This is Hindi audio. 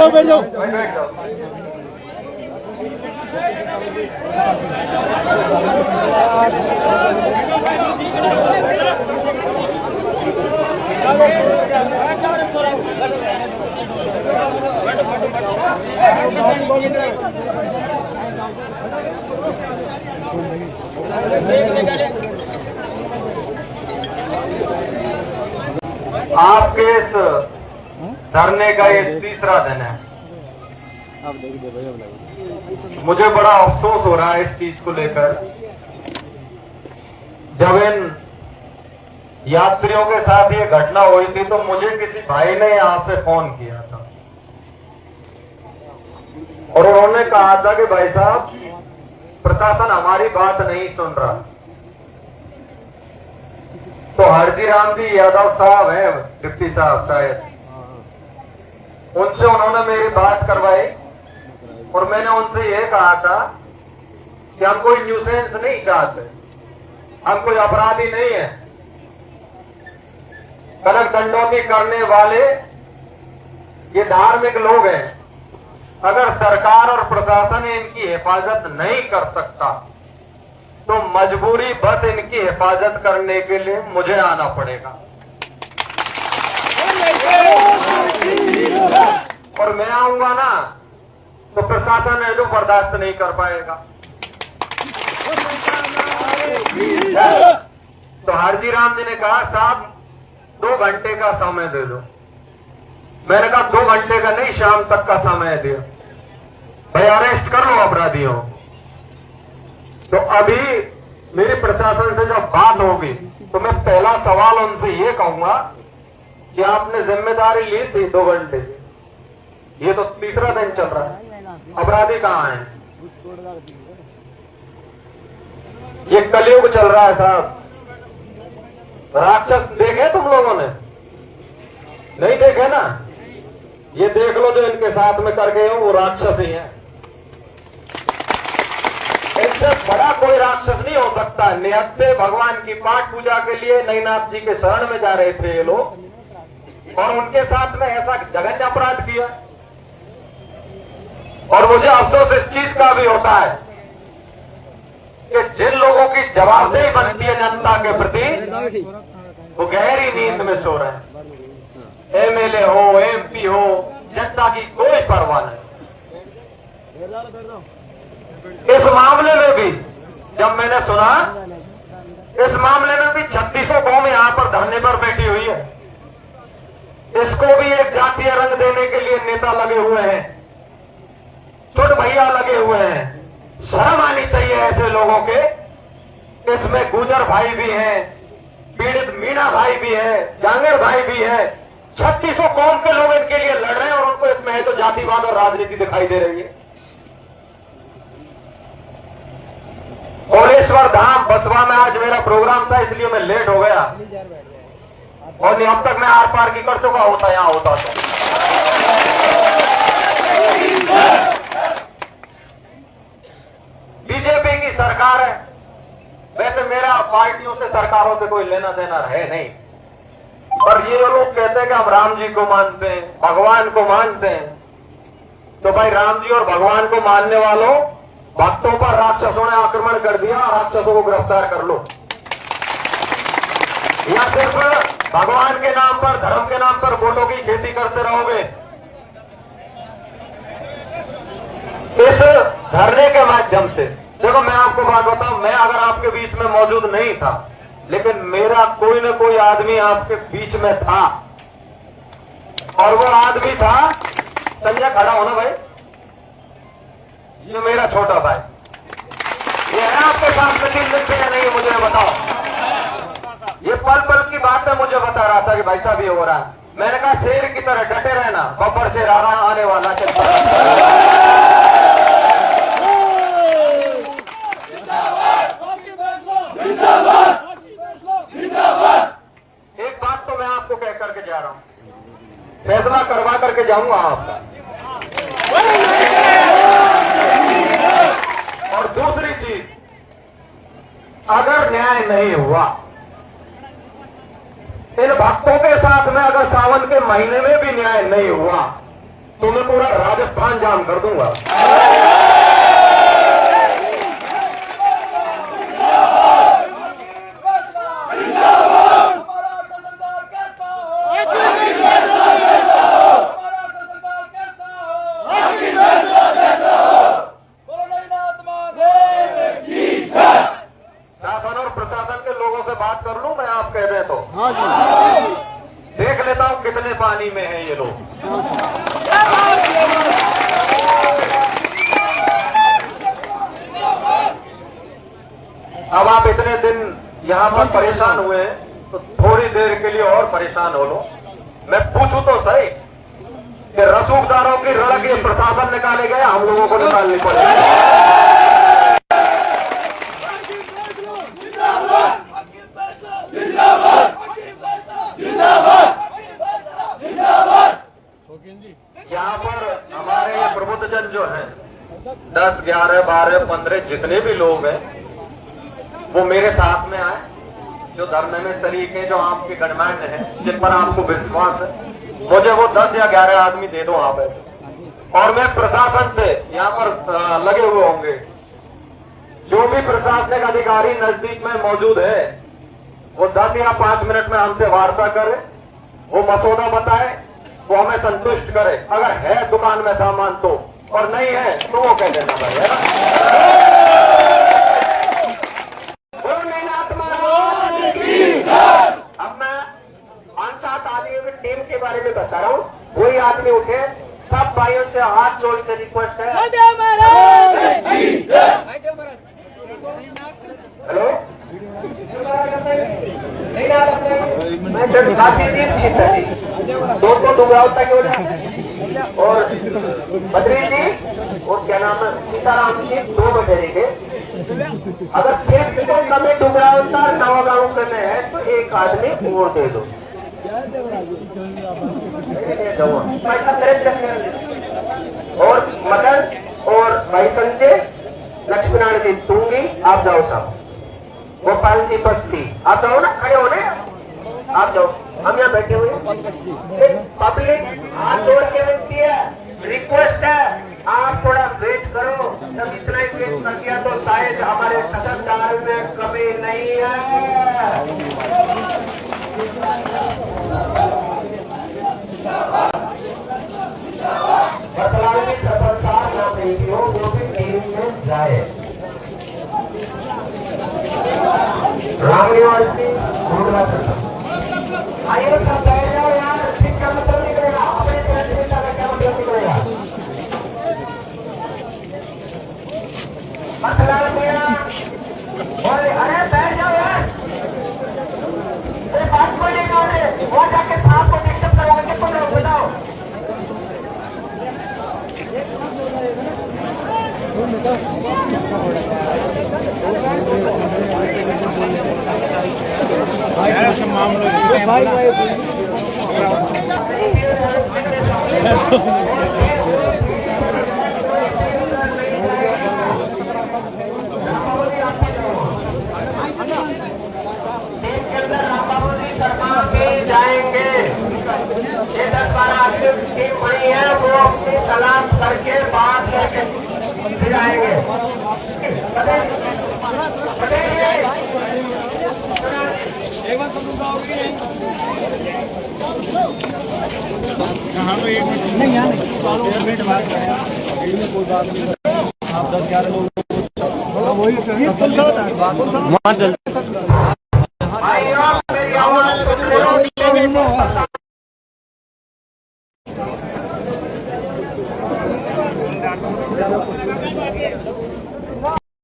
बैठ जाओ। आपके इस धरने का ये तीसरा दिन है। मुझे बड़ा अफसोस हो रहा है इस चीज को लेकर। जब इन यात्रियों के साथ ये घटना हुई थी तो मुझे किसी भाई ने यहां से फोन किया था और उन्होंने कहा था कि भाई साहब, प्रशासन हमारी बात नहीं सुन रहा। तो हरजी राम जी यादव साहब हैं, डिप्टी साहब शायद, उनसे उन्होंने मेरी बात करवाई और मैंने उनसे यह कहा था कि हम कोई न्यूसेंस नहीं चाहते, हम कोई अपराधी नहीं है। कनक दंडौती करने वाले ये धार्मिक लोग हैं। अगर सरकार और प्रशासन इनकी हिफाजत नहीं कर सकता तो मजबूरी बस इनकी हिफाजत करने के लिए मुझे आना पड़ेगा। और मैं आऊंगा ना तो प्रशासन है जो बर्दाश्त नहीं कर पाएगा। तो हरजी राम जी ने कहा साहब 2 घंटे का समय दे दो। मैंने कहा 2 घंटे का नहीं, शाम तक का समय दिया। भाई अरेस्ट कर लो अपराधियों। तो अभी मेरी प्रशासन से जब बात होगी तो मैं पहला सवाल उनसे ये कहूंगा कि आपने जिम्मेदारी ली थी 2 घंटे की, ये तो तीसरा दिन चल रहा है, अपराधी कहां है? ये कलयुग चल रहा है साहब। राक्षस देखे तुम लोगों ने? नहीं देखे ना? ये देख लो जो इनके साथ में कर गए हो वो राक्षस ही है। इनसे बड़ा कोई राक्षस नहीं हो सकता। निहत्थे भगवान की पाठ पूजा के लिए नईनाथ जी के शरण में जा रहे थे ये लोग और उनके साथ में ऐसा जघन्य अपराध किया। और मुझे अफसोस इस चीज का भी होता है कि जिन लोगों की जवाबदेही बनती है जनता के प्रति वो गहरी नींद में सो रहे हैं। एमएलए हो, एमपी हो, जनता की कोई परवाह नहीं। इस मामले में भी जब मैंने सुना, इस मामले में भी 3600 कौम यहां पर धरने पर बैठी हुई है। इसको भी एक जातीय रंग देने के लिए नेता लगे हुए हैं, छोटे भैया लगे हुए हैं। शर्म आनी चाहिए ऐसे लोगों के। इसमें गुजर भाई भी हैं, पीड़ित मीणा भाई भी है, जांगड़ भाई भी है। 3600 कौम के लोग इनके लिए लड़ रहे हैं और उनको इसमें है तो जातिवाद और राजनीति दिखाई दे रही है। कोलेश्वर धाम बसवा में आज मेरा प्रोग्राम था इसलिए मैं लेट हो गया और नहीं अब तक मैं आर पार की कर चुका होता, यहां होता तो। बीजेपी की सरकार है। वैसे मेरा पार्टियों से, सरकारों से कोई लेना देना है नहीं, पर ये लोग कहते हैं कि हम राम जी को मानते हैं, भगवान को मानते हैं। तो भाई राम जी और भगवान को मानने वालों भक्तों पर राक्षसों ने आक्रमण कर दिया, राक्षसों को गिरफ्तार कर लो। या सिर्फ भगवान के नाम पर, धर्म के नाम पर वोटों की खेती करते रहोगे? इस धरने के माध्यम से देखो, मैं आपको बात बताऊं, मैं अगर आपके बीच में मौजूद नहीं था लेकिन मेरा कोई न कोई आदमी आपके बीच में था और वो आदमी था संजय। खड़ा होना भाई, ये मेरा छोटा भाई। ये है आपके साथ में 3 दिन से या नहीं मुझे बताओ। ये पल पल की बात है, मुझे बता रहा था कि भाई साहब ये हो रहा है। मैंने कहा शेर की तरह डटे रहना, बब्बर शेर आने वाला है। एक बात तो मैं आपको कह करके जा रहा हूं, फैसला करवा करके जाऊंगा आपका। और दूसरी चीज, अगर न्याय नहीं हुआ, इन भक्तों के साथ में अगर सावन के महीने में भी न्याय नहीं हुआ तो मैं पूरा राजस्थान जाम कर दूंगा। शासन और प्रशासन के लोगों से बात कर लूं मैं, आप कह दें तो। हाँ जी। देख लेता हूं कितने पानी में है ये लोग। अब आप इतने दिन यहां पर परेशान हुए हैं तो थोड़ी देर के लिए और परेशान हो लो। मैं पूछूं तो सही कि रसूखदारों की रड़क ये प्रशासन निकाले गए, हम लोगों को निकालनी पड़ेगी। यहाँ पर हमारे ये प्रबुद्धजन जो हैं 10, 11, 12, 15 जितने भी लोग हैं वो मेरे साथ में आए, जो धर्म में शरीक जो आपके गणमान्य हैं, जिन पर आपको विश्वास है, मुझे वो 10 या 11 आदमी दे दो वहां पर। और मैं प्रशासन से यहाँ पर लगे हुए होंगे, जो भी प्रशासनिक अधिकारी नजदीक में मौजूद है वो 10 या 5 मिनट में हमसे वार्ता करे, वो मसौदा बताए, वो हमें संतुष्ट करे। अगर है दुकान में सामान तो, और नहीं है तो वो कह देना भाई, है ना। अब मैं 5-7 आदमियों की टीम के बारे में बता रहा हूँ। वही आदमी उठे, सब भाइयों से हाथ जोड़ के रिक्वेस्ट है। हेलो, मैं काफी दोस्तों दुबरावता के और बद्री जी और क्या नाम है सीताराम जी 2 बजे के। अगर फिर कभी डुबरावता नवागांव करने हैं तो एक आदमी और दे दो। और मदन और भाई संजय लक्ष्मीनारायण जी दूंगी, आप जाओ साहब। गोपाल जी बस्ती आप जाओ ना, खड़े हो रहे, आप जाओ, हम यहाँ बैठे हुए। पब्लिक हाथ जोड़ के विनती है, रिक्वेस्ट है, आप थोड़ा वेट करो। जब इतना ही वेट कर दिया तो शायद हमारे सदस्यकाल में कमी नहीं है। बतलावी सरपंच ना बेटियों वो भी टीम में जाए। रामनिवासी आइए सब बैठ जाओ यार, ठीक का मतलब निकलेगा, अपने चिंता का क्या मतलब निकलेगा। मतलब मेरा बोले अरे बैठ जाओ यार, बात को लेकर वो जाके साहब को डिस्टर्ब करोगे, किसको करोगे बताओ। जाएंगे, ये 10-12 आदमी टीम बड़ी है, वो अपनी सलाम करके बात करके फिर आएंगे। एक बार नहीं यार, 1 मिनट बात करें, कोई बात नहीं। आप 10-11 लोग वही